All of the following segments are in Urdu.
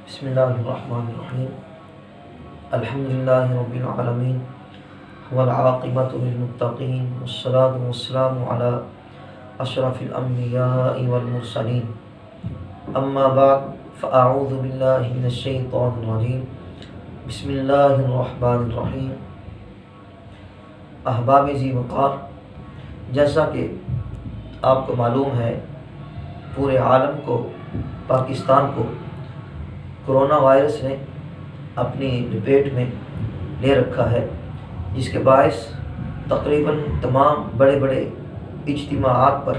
بسم اللہ الرحمن الرحیم الحمدللہ رب العالمین والعاقبۃ للمتقین والصلاة والسلام علی اشرف الانبیاء والمرسلین اما بعد فاعوذ باللہ من الشیطان الرجیم بسم اللہ الرحمن الرحیم۔ احباب ذی وقار، جیسا کہ آپ کو معلوم ہے پورے عالم کو، پاکستان کو کرونا وائرس نے اپنی لپیٹ میں لے رکھا ہے، جس کے باعث تقریباً تمام بڑے بڑے اجتماعات پر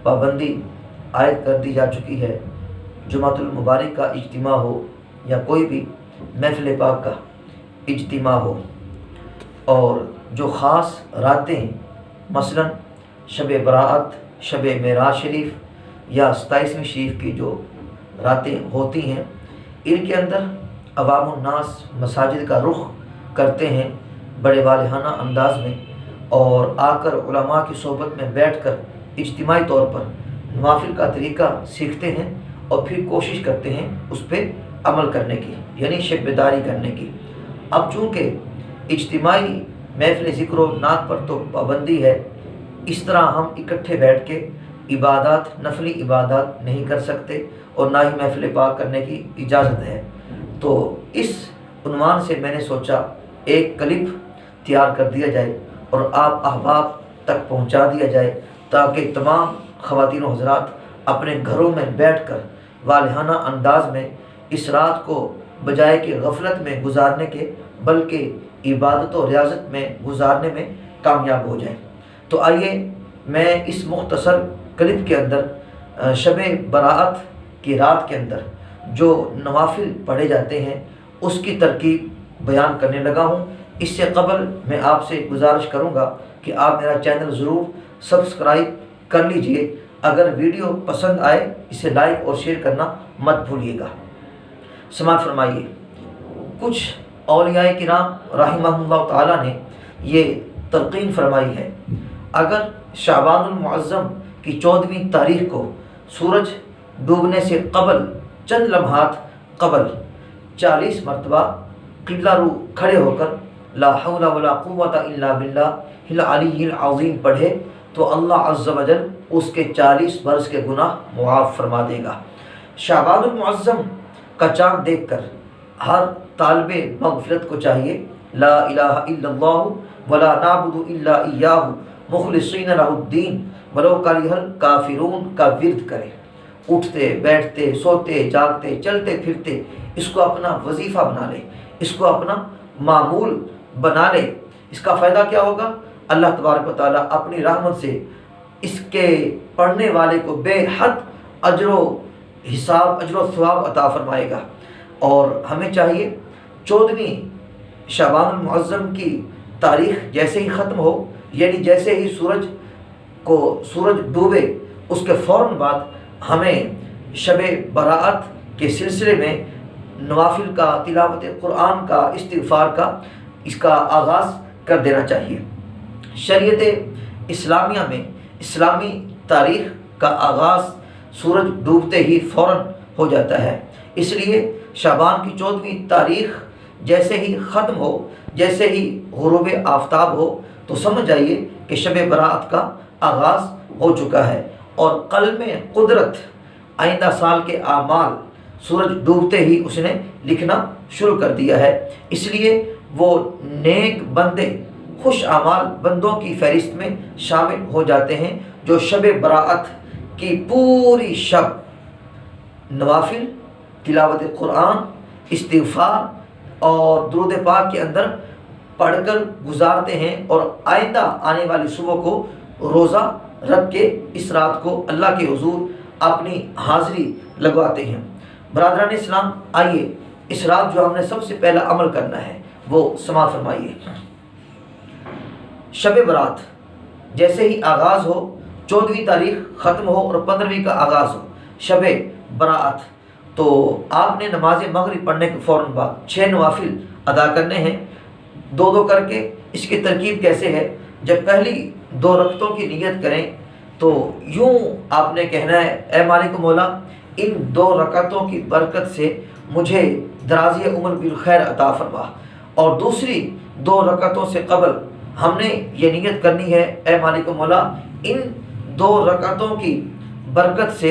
پابندی عائد کر دی جا چکی ہے۔ جمعۃ المبارک کا اجتماع ہو یا کوئی بھی محفل پاک کا اجتماع ہو، اور جو خاص راتیں مثلاً شب برات، شب معراج شریف یا 27ویں شریف کی جو راتیں ہوتی ہیں، ان کے اندر عوام الناس مساجد کا رخ کرتے ہیں بڑے والہانہ انداز میں، اور آ کر علماء کی صحبت میں بیٹھ کر اجتماعی طور پر نوافل کا طریقہ سیکھتے ہیں اور پھر کوشش کرتے ہیں اس پہ عمل کرنے کی، یعنی شب بیداری کرنے کی۔ اب چونکہ اجتماعی محفل ذکر و نعت پر تو پابندی ہے، اس طرح ہم اکٹھے بیٹھ کے عبادات، نفلی عبادات نہیں کر سکتے اور نہ ہی محفل پاک کرنے کی اجازت ہے۔ تو اس عنوان سے میں نے سوچا ایک کلپ تیار کر دیا جائے اور آپ احباب تک پہنچا دیا جائے، تاکہ تمام خواتین و حضرات اپنے گھروں میں بیٹھ کر والہانہ انداز میں اس رات کو بجائے کہ غفلت میں گزارنے کے، بلکہ عبادت و ریاضت میں گزارنے میں کامیاب ہو جائیں۔ تو آئیے میں اس مختصر کلپ کے اندر شب برات کی رات کے اندر جو نوافل پڑھے جاتے ہیں اس کی ترکیب بیان کرنے لگا ہوں۔ اس سے قبل میں آپ سے گزارش کروں گا کہ آپ میرا چینل ضرور سبسکرائب کر لیجئے۔ اگر ویڈیو پسند آئے اسے لائک اور شیئر کرنا مت بھولیے گا۔ سماعت فرمائیے، کچھ اولیاء کرام رحمہم اللہ تعالیٰ نے یہ تلقین فرمائی ہے، اگر شعبان المعظم کی 14ویں تاریخ کو سورج ڈوبنے سے قبل چند لمحات قبل 40 مرتبہ قبلہ رو کھڑے ہو کر لا حول ولا قوت الا باللہ العلی العظیم پڑھے تو اللہ عز و جل اس کے 40 برس کے گناہ معاف فرما دے گا۔ شعبان المعظم کا چاند دیکھ کر ہر طالب مغفرت کو چاہیے لا الہ الا اللہ ولا نعبد الا ایاہ مخلصین لہ الدین ولو کرہ الکافرون کا ورد کرے۔ اٹھتے بیٹھتے، سوتے جاگتے، چلتے پھرتے اس کو اپنا وظیفہ بنا لے، اس کو اپنا معمول بنا لے۔ اس کا فائدہ کیا ہوگا؟ اللہ تبارک و تعالیٰ اپنی رحمت سے اس کے پڑھنے والے کو بے حد اجر و حساب، اجر و ثواب عطا فرمائے گا۔ اور ہمیں چاہیے 14ویں شعبان المعظم کی تاریخ جیسے ہی ختم ہو، یعنی جیسے ہی سورج ڈوبے اس کے فوراً بعد ہمیں شب برات کے سلسلے میں نوافل کا، تلاوت قرآن کا، استغفار کا، اس کا آغاز کر دینا چاہیے۔ شریعت اسلامیہ میں اسلامی تاریخ کا آغاز سورج ڈوبتے ہی فوراً ہو جاتا ہے، اس لیے شعبان کی 14ویں تاریخ جیسے ہی ختم ہو، جیسے ہی غروب آفتاب ہو تو سمجھ جائیے کہ شب برات کا آغاز ہو چکا ہے، اور قلم قدرت آئندہ سال کے اعمال سورج ڈوبتے ہی اس نے لکھنا شروع کر دیا ہے۔ اس لیے وہ نیک بندے، خوش اعمال بندوں کی فہرست میں شامل ہو جاتے ہیں جو شب برات کی پوری شب نوافل، تلاوت قرآن، استغفار اور درود پاک کے اندر پڑھ کر گزارتے ہیں، اور آئندہ آنے والی صبح کو روزہ رکھ کے اس رات کو اللہ کے حضور اپنی حاضری لگواتے ہیں۔ برادران اسلام، آئیے اس رات جو ہم نے سب سے پہلا عمل کرنا ہے وہ سماعت فرمائیے۔ شب برات جیسے ہی آغاز ہو، 14ویں تاریخ ختم ہو اور 15ویں کا آغاز ہو، شب برات، تو آپ نے نماز مغرب پڑھنے کے فوراً بعد 6 نوافل ادا کرنے ہیں، 2 کر کے۔ اس کی ترکیب کیسے ہے؟ جب پہلی 2 رکعتوں کی نیت کریں تو یوں آپ نے کہنا ہے، اے مالک مولا ان 2 رکعتوں کی برکت سے مجھے دراز عمر بالخیر عطا فرما۔ اور دوسری 2 رکعتوں سے قبل ہم نے یہ نیت کرنی ہے، اے مالک مولا ان 2 رکعتوں کی برکت سے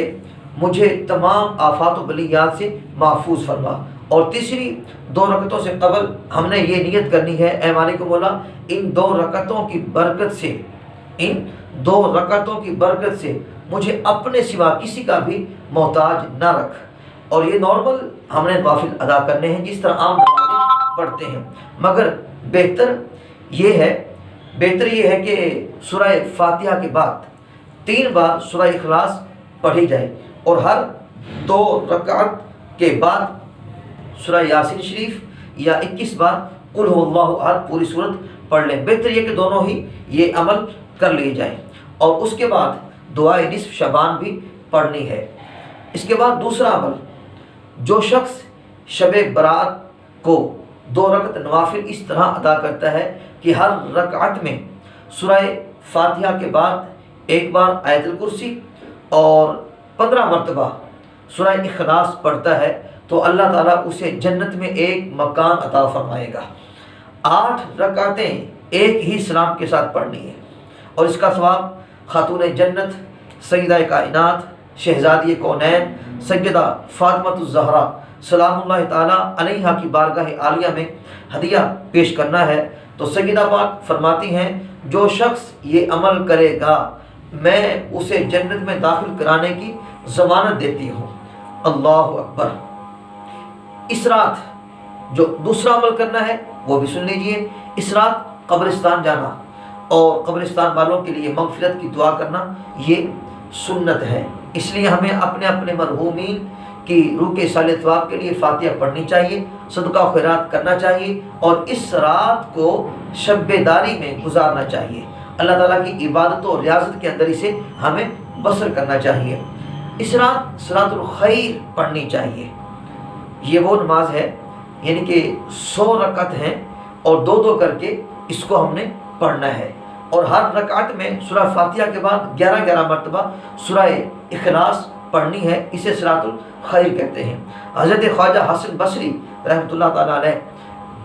مجھے تمام آفات و بلیات سے محفوظ فرما۔ اور تیسری 2 رکعتوں سے قبل ہم نے یہ نیت کرنی ہے، اے مالک مولا ان 2 رکعتوں کی برکت سے، ان 2 رکعتوں کی برکت سے مجھے اپنے سوا کسی کا بھی محتاج نہ رکھ۔ اور یہ نارمل ہم نے نوافل ادا کرنے ہیں جس طرح عام نمازیں پڑھتے ہیں، مگر بہتر یہ ہے کہ سورہ فاتحہ کے بعد 3 بار سورہ اخلاص پڑھی جائے اور ہر 2 رکعت کے بعد سورہ یاسین شریف یا 21 بار قل هو اللہ احد پوری سورت پڑھ لیں۔ بہتر یہ کہ دونوں ہی یہ عمل کر لیے جائیں، اور اس کے بعد دعائے نصف شعبان بھی پڑھنی ہے۔ اس کے بعد دوسرا عمل، جو شخص شب برات کو 2 رکعت نوافل اس طرح ادا کرتا ہے کہ ہر رکعت میں سورہ فاتحہ کے بعد 1 بار آیت الکرسی اور 15 مرتبہ سورہ اخلاص پڑھتا ہے تو اللہ تعالیٰ اسے جنت میں ایک مکان عطا فرمائے گا۔ 8 رکعتیں ایک ہی سلام کے ساتھ پڑھنی ہے، اور اس کا ثواب خاتون جنت سیدہ کائنات شہزادی کونین سیدہ فاطمہ الزہرا سلام اللہ تعالیٰ علیہا کی بارگاہ عالیہ میں ہدیہ پیش کرنا ہے۔ تو سیدہ پاک فرماتی ہیں جو شخص یہ عمل کرے گا میں اسے جنت میں داخل کرانے کی ضمانت دیتی ہوں۔ اللہ اکبر۔ اس رات جو دوسرا عمل کرنا ہے وہ بھی سن لیجئے۔ اس رات قبرستان جانا اور قبرستان والوں کے لیے مغفرت کی دعا کرنا یہ سنت ہے، اس لیے ہمیں اپنے اپنے مرحومین کی روح کے صالح ثواب کے لیے فاتحہ پڑھنی چاہیے، صدقہ و خیرات کرنا چاہیے، اور اس رات کو شب بیداری میں گزارنا چاہیے۔ اللہ تعالیٰ کی عبادت و ریاضت کے اندر اسے ہمیں بسر کرنا چاہیے۔ اس رات صلاۃ الخیر پڑھنی چاہیے۔ یہ وہ نماز ہے یعنی کہ 100 رکعت ہیں اور 2 کر کے اس کو ہم نے پڑھنا ہے، اور ہر رکعت میں سورہ فاتحہ کے بعد 11 مرتبہ سورہ اخلاص پڑھنی ہے، اسے صلاۃ الخیر کہتے ہیں۔ حضرت خواجہ حسن بصری رحمۃ اللہ تعالیٰ علیہ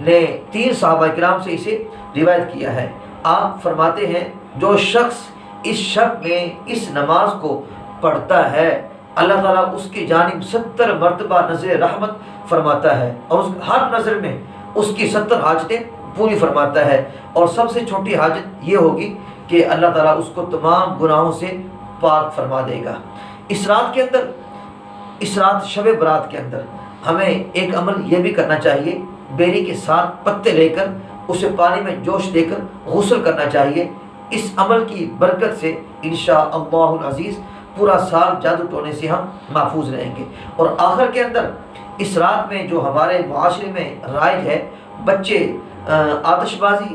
نے 3 صحابہ کرام سے اسے روایت کیا ہے۔ آپ فرماتے ہیں جو شخص اس شب میں اس نماز کو پڑھتا ہے اللہ تعالیٰ اس کی جانب 70 مرتبہ نظر رحمت فرماتا ہے، اور ہر نظر میں اس کی 70 حاجتیں پوری فرماتا ہے، اور سب سے چھوٹی حاجت یہ ہوگی کہ اللہ تعالیٰ اس کو تمام گناہوں سے پاک فرما دے گا۔ اس رات شب برات کے اندر ہمیں ایک عمل یہ بھی کرنا چاہیے، بیری کے ساتھ پتے لے کر اسے پانی میں جوش دے کر غسل کرنا چاہیے۔ اس عمل کی برکت سے انشاءاللہ العزیز پورا سال جادو ٹونے سے ہم محفوظ رہیں گے۔ اور آخر کے اندر اس رات میں جو ہمارے معاشرے میں رائج ہے، بچے آتش بازی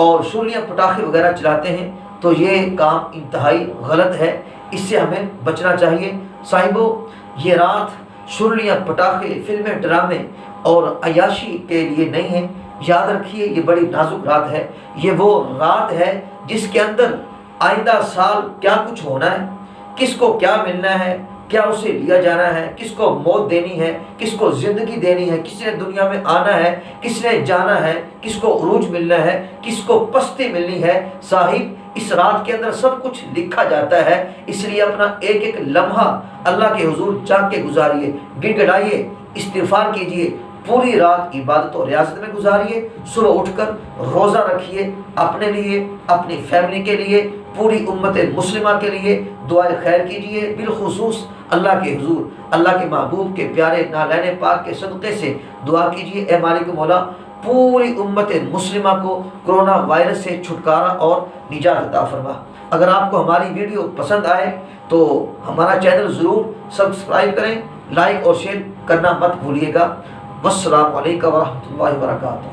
اور شولیاں پٹاخے وغیرہ چلاتے ہیں، تو یہ کام انتہائی غلط ہے، اس سے ہمیں بچنا چاہیے۔ صاحبو، یہ رات شولیاں پٹاخے فلمیں ڈرامے اور عیاشی کے لیے نہیں ہے، یاد رکھیے یہ بڑی نازک رات ہے۔ یہ وہ رات ہے جس کے اندر آئندہ سال کیا کچھ ہونا ہے، کس کو کیا ملنا ہے، کیا اسے لیا جانا ہے، کس کو موت دینی ہے، کس کو زندگی دینی ہے، کس نے دنیا میں آنا ہے، کس نے جانا ہے، کس کو عروج ملنا ہے، کس کو پستی ملنی ہے۔ صاحب، اس رات کے اندر سب کچھ لکھا جاتا ہے، اس لیے اپنا ایک ایک لمحہ اللہ کے حضور جاگ کے گزاریے، گڑ گڑائیے، استغفار کیجیے، پوری رات عبادت و ریاضت میں گزاریے، صبح اٹھ کر روزہ رکھیے، اپنے لیے، اپنی فیملی کے لیے، پوری امت مسلمہ کے لیے دعائے خیر کیجیے۔ بالخصوص اللہ کے حضور، اللہ کے محبوب کے پیارے نالین پاک کے صدقے سے دعا کیجیے، اے مالک مولا پوری امت مسلمہ کو کرونا وائرس سے چھٹکارا اور نجات عطا فرما۔ اگر آپ کو ہماری ویڈیو پسند آئے تو ہمارا چینل ضرور سبسکرائب کریں، لائک اور شیئر کرنا مت بھولیے گا۔ والسلام علیکم ورحمۃ اللہ وبرکاتہ۔